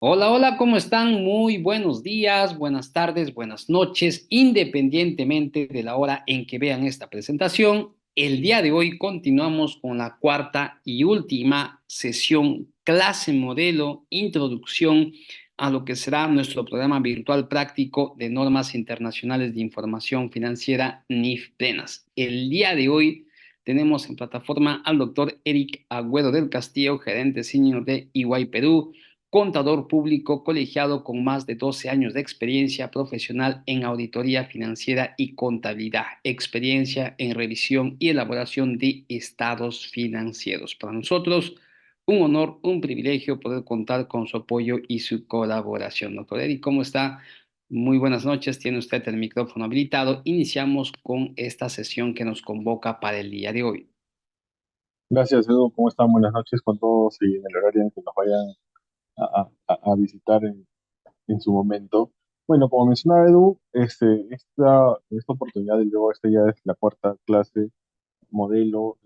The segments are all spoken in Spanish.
Hola, hola, ¿cómo están? Muy buenos días, buenas tardes, buenas noches, independientemente de la hora en que vean esta presentación. El día de hoy continuamos con la cuarta y última sesión, clase modelo, introducción a lo que será nuestro programa virtual práctico de normas internacionales de información financiera NIF Plenas. El día de hoy tenemos en plataforma al doctor Eric Agüero del Castillo, gerente senior de EY Perú, contador público colegiado con más de 12 años de experiencia profesional en auditoría financiera y contabilidad, experiencia en revisión y elaboración de estados financieros. Para nosotros, un honor, un privilegio poder contar con su apoyo y su colaboración. Doctor Eric, ¿cómo está? Muy buenas noches, tiene usted el micrófono habilitado. Iniciamos con esta sesión que nos convoca para el día de hoy. Gracias, Edu. ¿Cómo están? Buenas noches con todos y en el horario en que nos vayan a visitar en su momento. Bueno, como mencionaba Edu, en esta oportunidad y luego esta ya es la cuarta clase modelo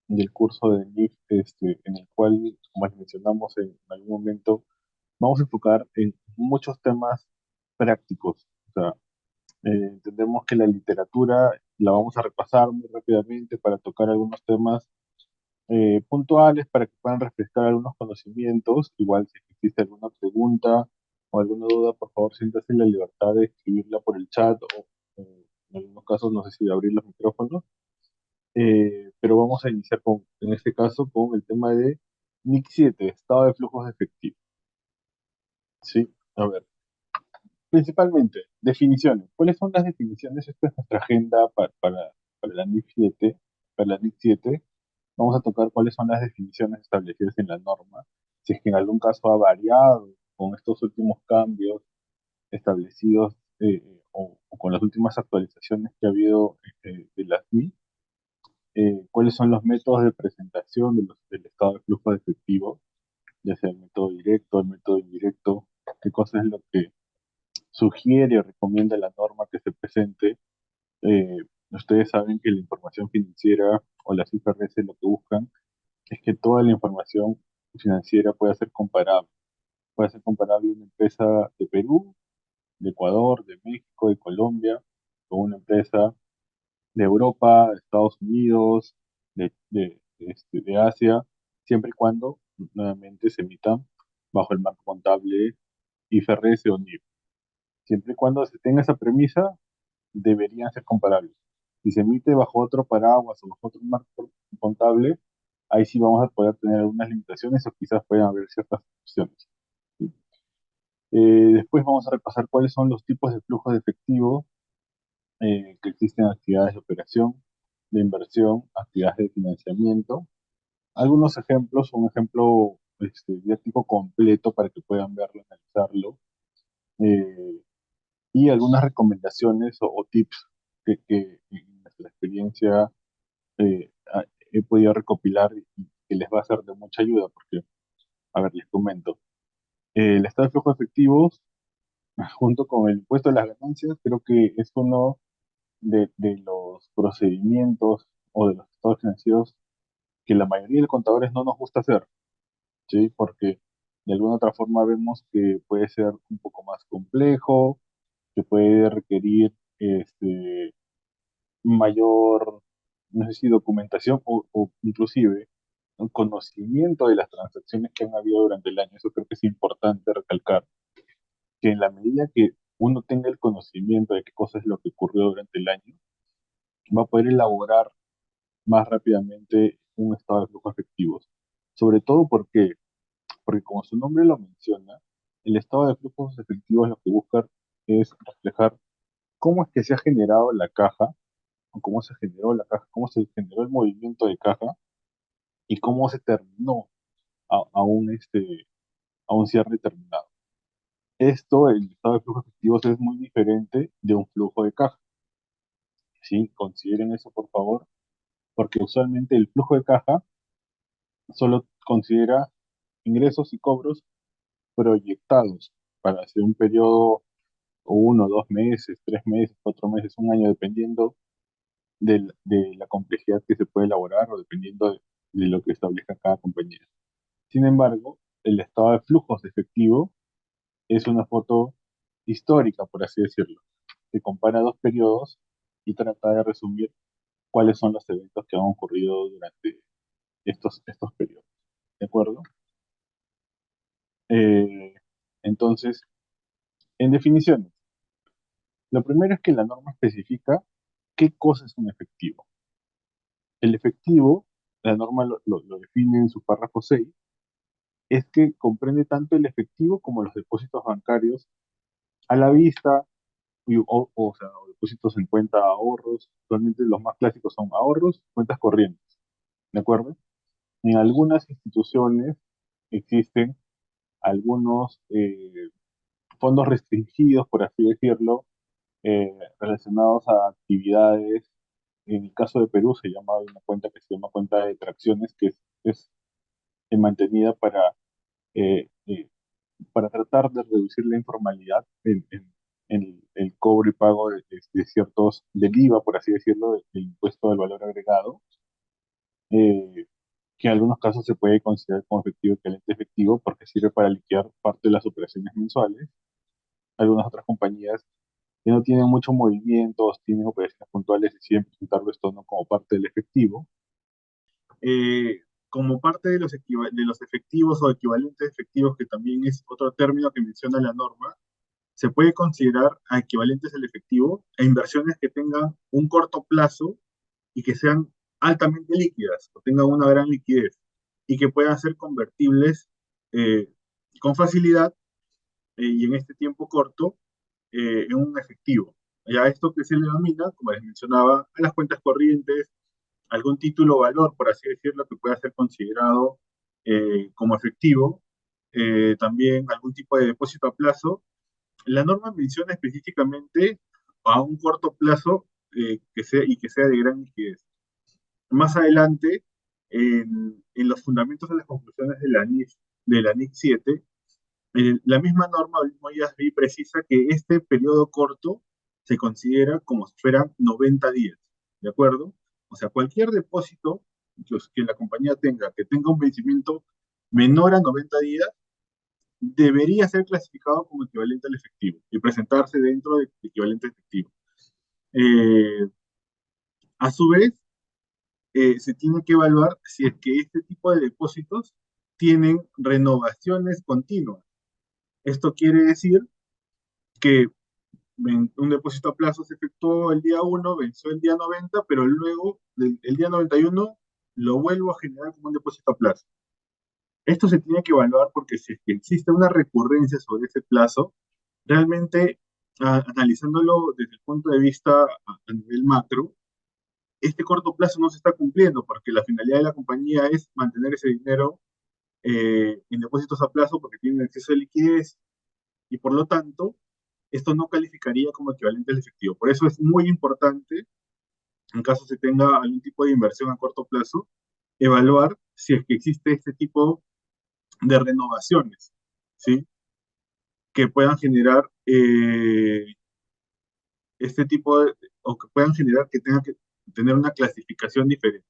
del curso de NIF, en el cual, como les mencionamos en algún momento, vamos a enfocar en muchos temas prácticos. O sea, entendemos que la literatura la vamos a repasar muy rápidamente para tocar algunos temas puntuales para que puedan refrescar algunos conocimientos. Igual si existe alguna pregunta o alguna duda, por favor, siéntase en la libertad de escribirla por el chat o en algunos casos no sé si de abrir los micrófonos. Pero vamos a iniciar en este caso con el tema de NIC 7, estado de flujos de efectivo. Sí, a ver. Principalmente, definiciones. ¿Cuáles son las definiciones? Esta es nuestra agenda para la NIC 7. Para la NIC 7 vamos a tocar cuáles son las definiciones establecidas en la norma, si es que en algún caso ha variado con estos últimos cambios establecidos o con las últimas actualizaciones que ha habido de las NIC, cuáles son los métodos de presentación del estado de flujo de efectivo, ya sea el método directo, el método indirecto, qué cosa es lo que sugiere o recomienda la norma que se presente. Eh, Ustedes saben que la información financiera o las IFRS lo que buscan es que toda la información financiera pueda ser comparable. Puede ser comparable una empresa de Perú, de Ecuador, de México, de Colombia, con una empresa de Europa, de Estados Unidos, de Asia, siempre y cuando nuevamente se emitan bajo el marco contable IFRS o NIF. Siempre y cuando se tenga esa premisa, deberían ser comparables. Si se emite bajo otro paraguas o bajo otro marco contable, ahí sí vamos a poder tener algunas limitaciones o quizás puedan haber ciertas opciones. ¿Sí? Después vamos a repasar cuáles son los tipos de flujos de efectivo que existen en actividades de operación, de inversión, actividades de financiamiento. Algunos ejemplos, un ejemplo didáctico completo para que puedan verlo, analizarlo, eh, y algunas recomendaciones o tips que en nuestra experiencia he podido recopilar y que les va a ser de mucha ayuda, porque, a ver, les comento. El estado de flujo de efectivos, junto con el impuesto de las ganancias, creo que es uno de los procedimientos o de los estados financieros que la mayoría de contadores no nos gusta hacer, ¿sí? Porque de alguna otra forma vemos que puede ser un poco más complejo, que puede requerir mayor, no sé si documentación o inclusive un conocimiento de las transacciones que han habido durante el año. Eso creo que es importante recalcar, que en la medida que uno tenga el conocimiento de qué cosa es lo que ocurrió durante el año, va a poder elaborar más rápidamente un estado de flujos efectivos. Sobre todo porque como su nombre lo menciona, el estado de flujos efectivos lo que busca es reflejar cómo es que se ha generado la caja, o cómo se generó la caja, cómo se generó el movimiento de caja y cómo se terminó a, a un, a un cierre determinado. Esto, el estado de flujos efectivos es muy diferente de un flujo de caja. ¿Sí? Consideren eso, por favor, porque usualmente el flujo de caja solo considera ingresos y cobros proyectados para hacer un periodo o 1, 2 meses, 3 meses, 4 meses, un año, dependiendo de la complejidad que se puede elaborar o dependiendo de lo que establezca cada compañía. Sin embargo, el estado de flujos de efectivo es una foto histórica, por así decirlo, que compara dos periodos y trata de resumir cuáles son los eventos que han ocurrido durante estos periodos. ¿De acuerdo? Eh, entonces, en definiciones, lo primero es que la norma especifica qué cosa es un efectivo. El efectivo, la norma lo define en su párrafo 6, es que comprende tanto el efectivo como los depósitos bancarios a la vista, o sea, o depósitos en cuenta de ahorros. Actualmente los más clásicos son ahorros, cuentas corrientes, ¿de acuerdo? En algunas instituciones existen algunos fondos restringidos, por así decirlo, relacionados a actividades. En el caso de Perú se llama una cuenta que se llama cuenta de tracciones, que es mantenida eh, eh, para tratar de reducir la informalidad en el cobro y pago de ciertos, del IVA, por así decirlo, del impuesto del valor agregado, eh, que en algunos casos se puede considerar como efectivo equivalente efectivo porque sirve para liquidar parte de las operaciones mensuales. Algunas otras compañías que no tienen muchos movimientos, tienen operaciones puntuales, y deciden presentarlo esto no como parte del efectivo. Como parte de de los efectivos o equivalentes efectivos, que también es otro término que menciona la norma, se puede considerar a equivalentes al efectivo a inversiones que tengan un corto plazo y que sean altamente líquidas o tengan una gran liquidez y que puedan ser convertibles eh, con facilidad y en este tiempo corto en un efectivo. Ya esto que se le denomina, como les mencionaba, a las cuentas corrientes, algún título o valor, por así decirlo, que pueda ser considerado como efectivo, también algún tipo de depósito a plazo. La norma menciona específicamente a un corto plazo que sea de gran liquidez. Más adelante, en los fundamentos de las conclusiones de la NIC 7, la misma norma, el mismo IASB precisa que este periodo corto se considera como si fueran 90 días, ¿de acuerdo? O sea, cualquier depósito que la compañía tenga, que tenga un vencimiento menor a 90 días, debería ser clasificado como equivalente al efectivo y presentarse dentro de equivalente efectivo. Eh, a su vez, se tiene que evaluar si es que este tipo de depósitos tienen renovaciones continuas. Esto quiere decir que un depósito a plazo se efectuó el día 1, venció el día 90, pero luego el día 91 lo vuelvo a generar como un depósito a plazo. Esto se tiene que evaluar porque si es que existe una recurrencia sobre ese plazo, realmente analizándolo desde el punto de vista a nivel macro, este corto plazo no se está cumpliendo porque la finalidad de la compañía es mantener ese dinero en depósitos a plazo porque tienen exceso de liquidez y por lo tanto esto no calificaría como equivalente al efectivo. Por eso es muy importante, en caso se tenga algún tipo de inversión a corto plazo, evaluar si es que existe este tipo de renovaciones, ¿sí? Que puedan generar este tipo de, o que puedan generar que tenga que tener una clasificación diferente,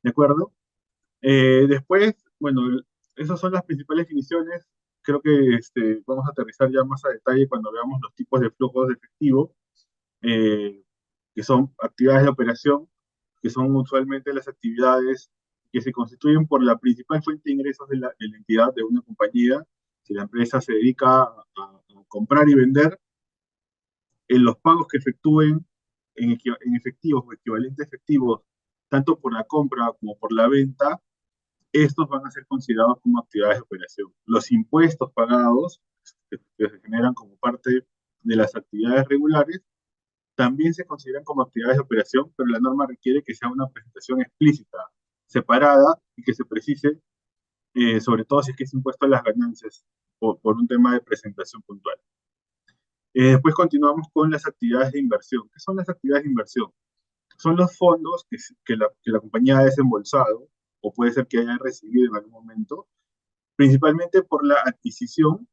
¿de acuerdo? Después, bueno, esas son las principales definiciones. Creo que vamos a aterrizar ya más a detalle cuando veamos los tipos de flujos de efectivo, eh, que son actividades de operación, que son usualmente las actividades que se constituyen por la principal fuente de ingresos de la entidad, de una compañía. Si la empresa se dedica a comprar y vender, en los pagos que efectúen en efectivos o equivalentes efectivos, tanto por la compra como por la venta, estos van a ser considerados como actividades de operación. Los impuestos pagados, que se generan como parte de las actividades regulares, también se consideran como actividades de operación, pero la norma requiere que sea una presentación explícita, separada y que se precise, sobre todo si es que es impuesto a las ganancias por un tema de presentación puntual. Después continuamos con las actividades de inversión. ¿Qué son las actividades de inversión? Son los fondos que la compañía ha desembolsado o puede ser que haya recibido en algún momento, principalmente por la adquisición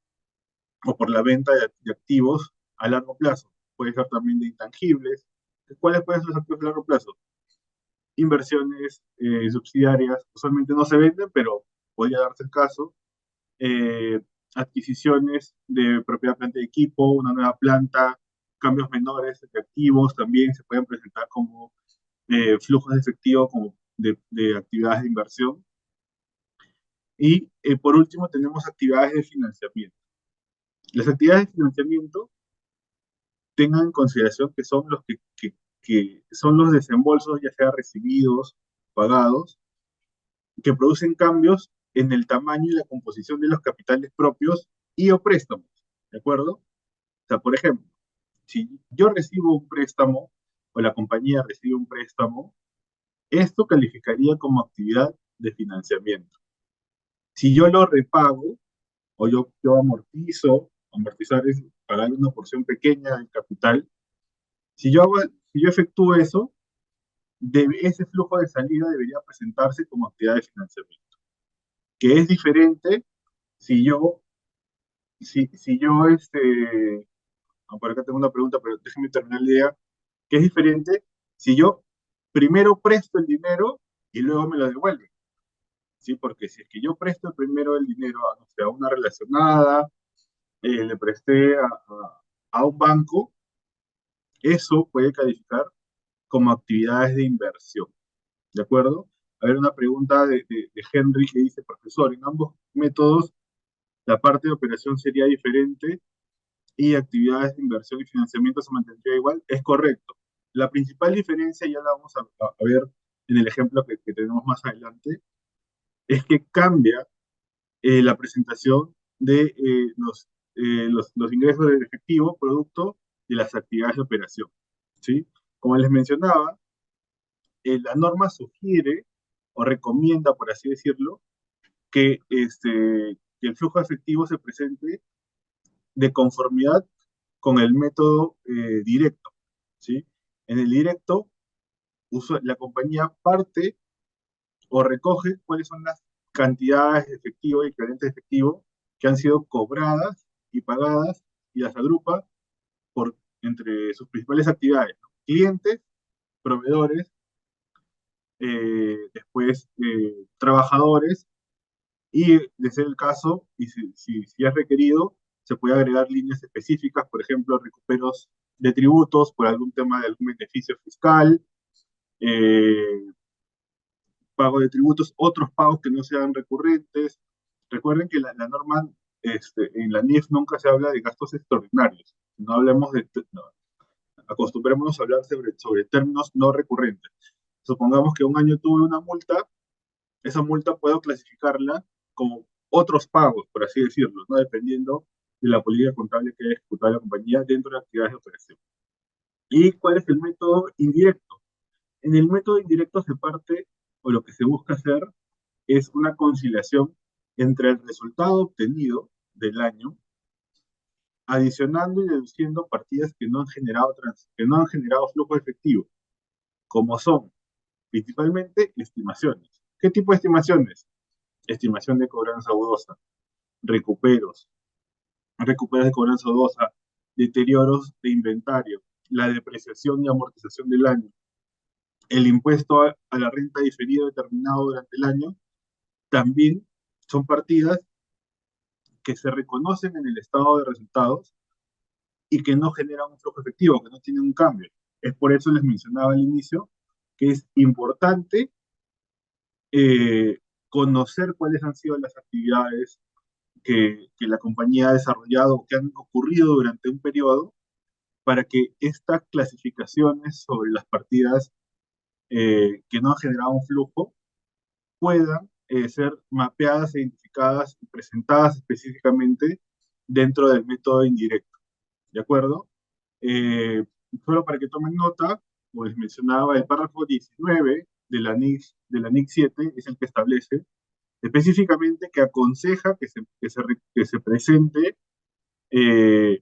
o por la venta de activos a largo plazo. Puede ser también de intangibles. ¿Cuáles pueden ser los activos a largo plazo? Inversiones subsidiarias, usualmente no se venden, pero podría darse el caso. eh, adquisiciones de propiedad, planta y equipo, una nueva planta, cambios menores de activos también se pueden presentar como flujos de efectivo como de actividades de inversión. Y por último tenemos actividades de financiamiento. Las actividades de financiamiento tengan en consideración que son que son los desembolsos, ya sea recibidos, pagados, que producen cambios en el tamaño y la composición de los capitales propios y o préstamos, ¿de acuerdo? O sea, por ejemplo, si yo recibo un préstamo o la compañía recibe un préstamo, esto calificaría como actividad de financiamiento. Si yo lo repago o yo amortizo, amortizar es pagar una porción pequeña del capital, si yo efectúo eso, ese flujo de salida debería presentarse como actividad de financiamiento, que es diferente si yo, si yo, por acá tengo una pregunta, pero déjeme terminar la idea, que es diferente si yo primero presto el dinero y luego me lo devuelven, ¿sí? Porque si es que yo presto primero el dinero a, no sé, a una relacionada, le presté a un banco, eso puede calificar como actividades de inversión, ¿de acuerdo? A ver, una pregunta de Henry que dice, profesor, en ambos métodos la parte de operación sería diferente y actividades de inversión y financiamiento se mantendría igual. Es correcto. La principal diferencia, ya la vamos a ver en el ejemplo que tenemos más adelante, es que cambia la presentación de los ingresos del efectivo producto de las actividades de operación, ¿sí? Como les mencionaba, la norma sugiere o recomienda, por así decirlo, que el flujo efectivo se presente de conformidad con el método directo, ¿sí? En el directo, la compañía parte o recoge cuáles son las cantidades de efectivo y equivalentes de efectivo que han sido cobradas y pagadas y las agrupa entre sus principales actividades, ¿no? Clientes, proveedores, después trabajadores y, de ser el caso, y si es requerido, se puede agregar líneas específicas, por ejemplo, recuperos de tributos por algún tema de algún beneficio fiscal, eh, pago de tributos, otros pagos que no sean recurrentes. Recuerden que la norma en la NIF nunca se habla de gastos extraordinarios. No hablemos no, acostumbrémonos a hablar sobre términos no recurrentes. Supongamos que un año tuve una multa, esa multa puedo clasificarla como otros pagos, por así decirlo, ¿no? Dependiendo de la política contable que haya ejecutado la compañía dentro de actividades de operación. ¿Y cuál es el método indirecto? En el método indirecto se parte, o lo que se busca hacer, es una conciliación entre el resultado obtenido del año, adicionando y deduciendo partidas que no han generado, que no han generado flujo efectivo, como son principalmente estimaciones. ¿Qué tipo de estimaciones? Estimación de cobranza dudosa, recuperos, recuperos de cobranza dudosa, deterioros de inventario, la depreciación y amortización del año, el impuesto a la renta diferido determinado durante el año, también son partidas que se reconocen en el estado de resultados y que no generan un flujo efectivo, que no tienen un cambio. Es por eso les mencionaba al inicio que es importante eh, conocer cuáles han sido las actividades que la compañía ha desarrollado o que han ocurrido durante un periodo para que estas clasificaciones sobre las partidas que no han generado un flujo puedan ser mapeadas, identificadas y presentadas específicamente dentro del método indirecto. ¿De acuerdo? Eh, Solo para que tomen nota, como les mencionaba, el párrafo 19 de la NIC 7 es el que establece específicamente que aconseja que se presente eh,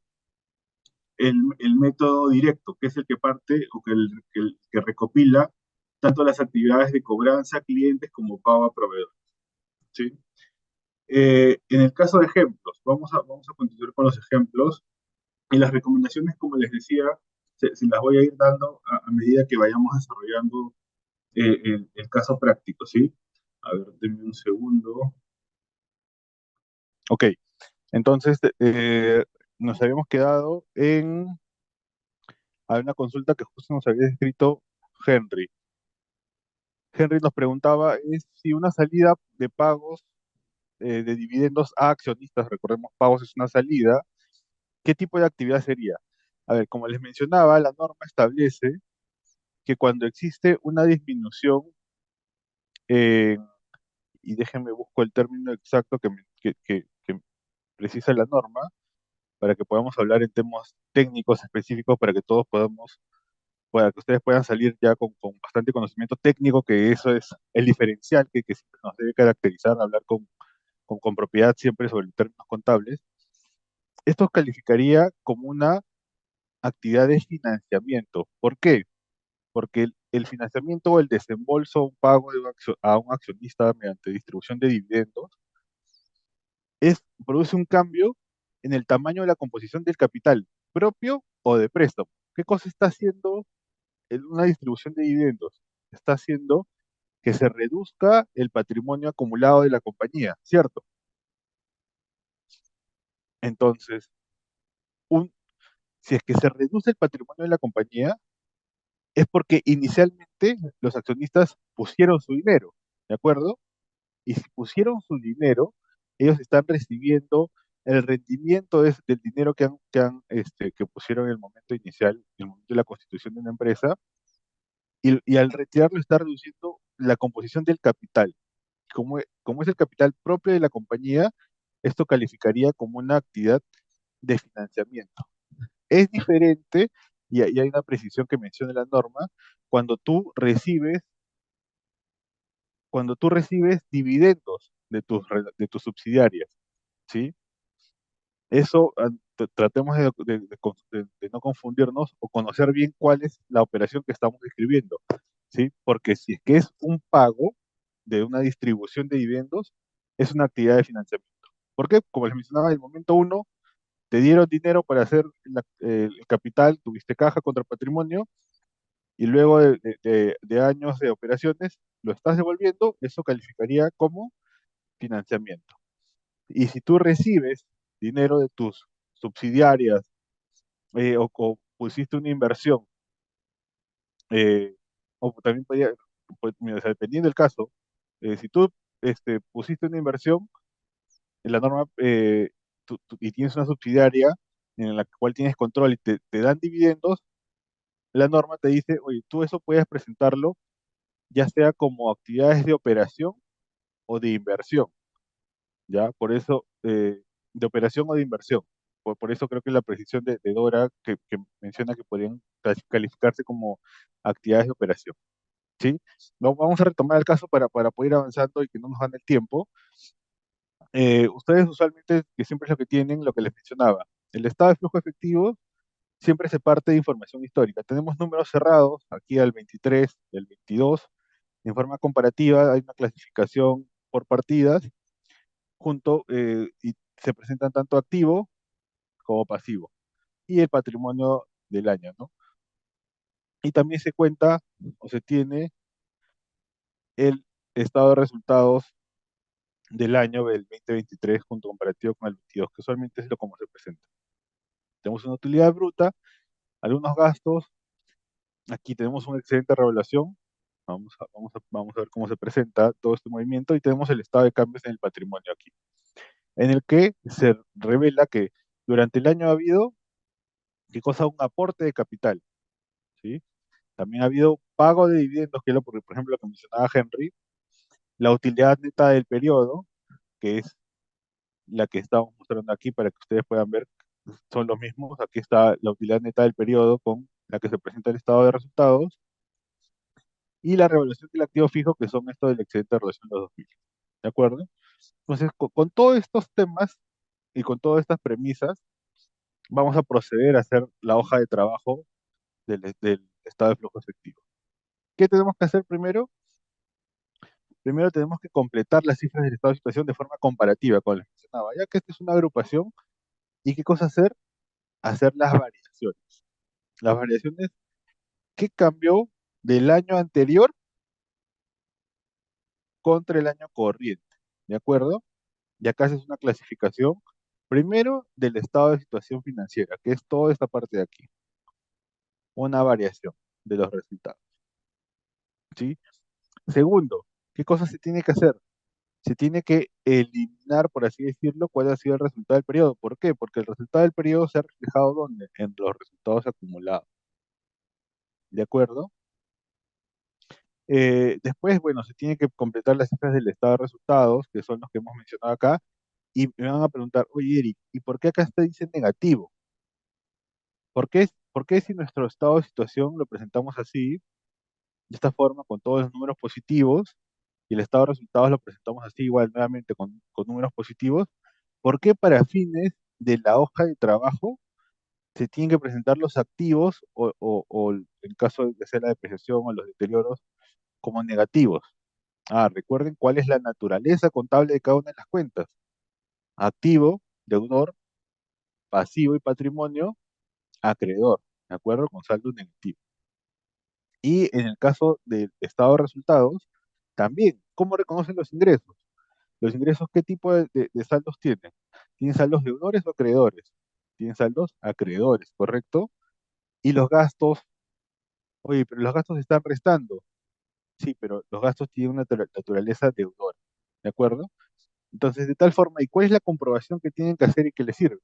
el método directo, que es el que parte o que recopila tanto las actividades de cobranza a clientes como pago a proveedores, ¿sí? En el caso de ejemplos, vamos a continuar con los ejemplos y las recomendaciones, como les decía, se las voy a ir dando a medida que vayamos desarrollando el caso práctico, ¿sí? A ver, denme un segundo. Ok, entonces nos habíamos quedado en a una consulta que justo nos había escrito Henry. Henry nos preguntaba es si una salida de pagos de dividendos a accionistas, recordemos, pagos es una salida, ¿qué tipo de actividad sería? A ver, como les mencionaba, la norma establece que cuando existe una disminución, eh, y déjenme busco el término exacto que precisa la norma, para que podamos hablar en temas técnicos específicos, para que todos podamos, para que ustedes puedan salir ya con bastante conocimiento técnico, que eso es el diferencial que siempre nos debe caracterizar, hablar con propiedad siempre sobre términos contables. Esto calificaría como una actividad de financiamiento. ¿Por qué? Porque el financiamiento o el desembolso, un pago de a un accionista mediante distribución de dividendos, produce un cambio en el tamaño de la composición del capital, propio o de préstamo. ¿Qué cosa está haciendo en una distribución de dividendos? Está haciendo que se reduzca el patrimonio acumulado de la compañía, ¿cierto? Entonces, un, si es que se reduce el patrimonio de la compañía, es porque inicialmente los accionistas pusieron su dinero, ¿de acuerdo? Y si pusieron su dinero, ellos están recibiendo el rendimiento del dinero que pusieron en el momento inicial, en el momento de la constitución de una empresa, y al retirarlo está reduciendo la composición del capital. Como es el capital propio de la compañía, esto calificaría como una actividad de financiamiento. Es diferente, y hay una precisión que menciona la norma, cuando tú recibes, cuando tú recibes dividendos de tus subsidiarias, ¿sí? Eso, tratemos de no confundirnos o conocer bien cuál es la operación que estamos describiendo, ¿sí? Porque si es que es un pago de una distribución de dividendos, es una actividad de financiamiento. ¿Por qué? Como les mencionaba, en el momento uno, te dieron dinero para hacer el capital, tuviste caja contra patrimonio, y luego de años de operaciones, lo estás devolviendo, eso calificaría como financiamiento. Y si tú recibes dinero de tus subsidiarias, o pusiste una inversión, o también podría, pues, mira, o sea, dependiendo del caso, si tú pusiste una inversión, en la norma, y tienes una subsidiaria en la cual tienes control y te dan dividendos, la norma te dice, oye, tú eso puedes presentarlo ya sea como actividades de operación o de inversión, ¿ya? Por eso, de operación o de inversión. Por eso creo que la precisión de Dora que menciona que podrían calificarse como actividades de operación, ¿sí? Vamos a retomar el caso para poder ir avanzando y que no nos gane el tiempo. Ustedes usualmente, que siempre es lo que tienen, lo que les mencionaba, el estado de flujo efectivo siempre se parte de información histórica. Tenemos números cerrados, aquí al 23, del 22, en forma comparativa hay una clasificación por partidas, y se presentan tanto activo como pasivo, y el patrimonio del año, ¿no? Y también se cuenta o se tiene el estado de resultados del año del 2023 junto comparativo con el 22, que usualmente es lo como se presenta. Tenemos una utilidad bruta, algunos gastos, aquí tenemos una excelente revelación, vamos a ver cómo se presenta todo este movimiento, y tenemos el estado de cambios en el patrimonio aquí, en el que se revela que durante el año ha habido, ¿qué cosa? Un aporte de capital, ¿sí? También ha habido pago de dividendos, que es por ejemplo, lo que mencionaba Henry, la utilidad neta del periodo, que es la que estamos mostrando aquí para que ustedes puedan ver, son los mismos. Aquí está la utilidad neta del periodo con la que se presenta el estado de resultados, y la revaluación del activo fijo, que son esto del excedente de relación de los 2000. ¿De acuerdo? Entonces, con todos estos temas y con todas estas premisas, vamos a proceder a hacer la hoja de trabajo del estado de flujo efectivo. ¿Qué tenemos que hacer primero? Primero tenemos que completar las cifras del estado de situación de forma comparativa, como les mencionaba, ya que esta es una agrupación. ¿Y qué cosa hacer? Hacer las variaciones. Las variaciones, ¿qué cambió del año anterior contra el año corriente? ¿De acuerdo? Y acá haces una clasificación, primero, del estado de situación financiera, que es toda esta parte de aquí, una variación de los resultados, ¿sí? Segundo, ¿qué cosas se tiene que hacer? Se tiene que eliminar, por así decirlo, cuál ha sido el resultado del periodo. ¿Por qué? Porque el resultado del periodo se ha reflejado ¿dónde? En los resultados acumulados, ¿de acuerdo? Después, bueno, se tiene que completar las cifras del estado de resultados, que son los que hemos mencionado acá, y me van a preguntar, oye, Eric, ¿y por qué acá está dice negativo? ¿Por qué si nuestro estado de situación lo presentamos así, de esta forma, con todos los números positivos, y el estado de resultados lo presentamos así igual, nuevamente, con números positivos? ¿Por qué para fines de la hoja de trabajo se tienen que presentar los activos o en caso de ser la depreciación o los deterioros como negativos? Ah, recuerden cuál es la naturaleza contable de cada una de las cuentas. Activo, deudor, pasivo y patrimonio, acreedor, ¿de acuerdo? Con saldo negativo. Y en el caso del estado de resultados, también, ¿cómo reconocen los ingresos? Los ingresos, ¿qué tipo de saldos tienen? ¿Tienen saldos deudores o acreedores? Tienen saldos acreedores, ¿correcto? Y los gastos, oye, pero los gastos se están restando. Sí, pero los gastos tienen una naturaleza deudora, ¿de acuerdo? Entonces, de tal forma, ¿y cuál es la comprobación que tienen que hacer y que les sirve?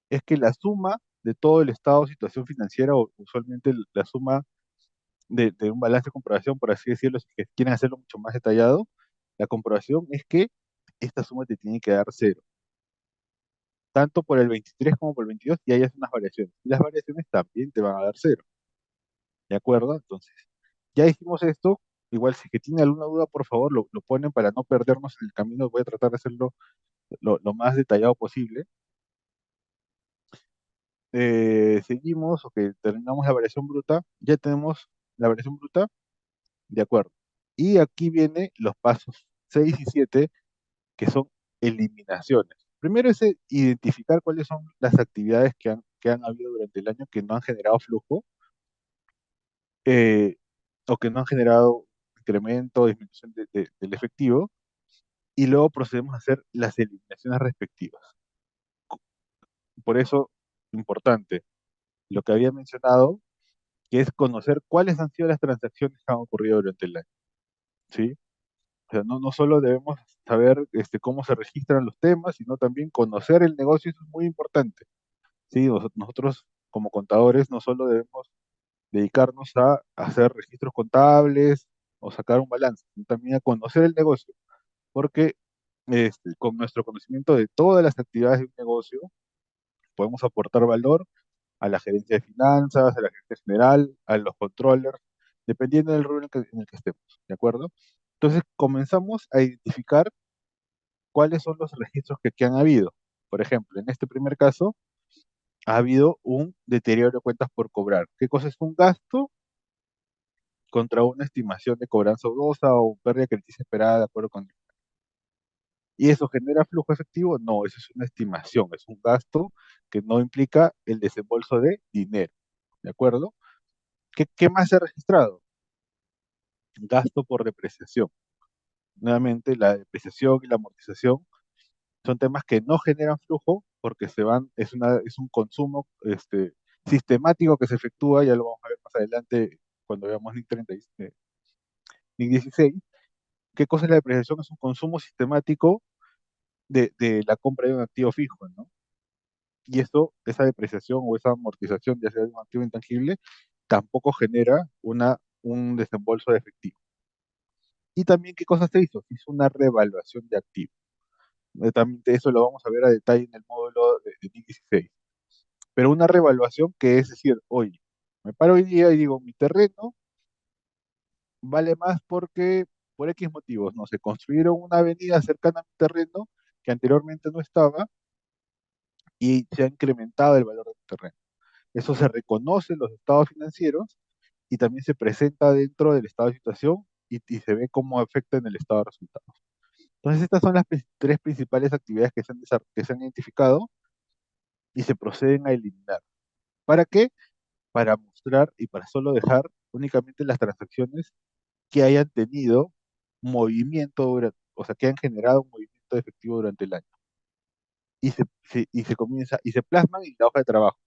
Es que la suma de todo el estado de situación financiera, o usualmente la suma de un balance de comprobación, por así decirlo, si que quieren hacerlo mucho más detallado, la comprobación es que esta suma te tiene que dar cero, tanto por el 23 como por el 22, y hay unas variaciones. Y las variaciones también te van a dar cero, ¿de acuerdo? Entonces, ya hicimos esto. Igual, si es que tiene alguna duda, por favor, lo ponen para no perdernos en el camino. Voy a tratar de hacerlo lo más detallado posible. Seguimos, ok, terminamos la variación bruta, ya tenemos la variación bruta, de acuerdo. Y aquí vienen los pasos 6 y 7, que son eliminaciones. Primero es identificar cuáles son las actividades que han habido durante el año que no han generado flujo, eh, o que no han generado incremento o disminución del efectivo, y luego procedemos a hacer las eliminaciones respectivas. Por eso, importante, lo que había mencionado, que es conocer cuáles han sido las transacciones que han ocurrido durante el año, ¿sí? O sea, no solo debemos saber cómo se registran los temas, sino también conocer el negocio, eso es muy importante, ¿sí? Nosotros como contadores no solo debemos dedicarnos a hacer registros contables o sacar un balance, sino también a conocer el negocio, porque con nuestro conocimiento de todas las actividades de un negocio, podemos aportar valor a la gerencia de finanzas, a la gerencia general, a los controllers, dependiendo del rubro en el que estemos, ¿de acuerdo? Entonces comenzamos a identificar cuáles son los registros que han habido. Por ejemplo, en este primer caso, ha habido un deterioro de cuentas por cobrar. ¿Qué cosa es un gasto contra una estimación de cobranza dudosa o pérdida crediticia esperada de acuerdo con... ¿Y eso genera flujo efectivo? No, eso es una estimación, es un gasto que no implica el desembolso de dinero, ¿de acuerdo? ¿Qué más se ha registrado? Gasto por depreciación. Nuevamente, la depreciación y la amortización son temas que no generan flujo porque es un consumo sistemático que se efectúa, ya lo vamos a ver más adelante cuando veamos NIC 30, NIC 16. ¿Qué cosa es la depreciación? Es un consumo sistemático de la compra de un activo fijo, ¿no? Y esa depreciación o esa amortización, ya sea de un activo intangible, tampoco genera un desembolso de efectivo. Y también, ¿qué cosa se hizo? Se hizo una revaluación de activos. También eso lo vamos a ver a detalle en el módulo de NIC 16. Pero una revaluación que es decir, oye, me paro hoy día y digo, mi terreno vale más porque, por X motivos, no se construyeron una avenida cercana a mi terreno que anteriormente no estaba y se ha incrementado el valor del terreno. Eso se reconoce en los estados financieros y también se presenta dentro del estado de situación y se ve cómo afecta en el estado de resultados. Entonces, estas son las tres principales actividades que se han identificado y se proceden a eliminar. ¿Para qué? Para mostrar y para solo dejar únicamente las transacciones que hayan tenido movimiento, o sea, que han generado un movimiento efectivo durante el año. Y se comienza, y se plasman en la hoja de trabajo.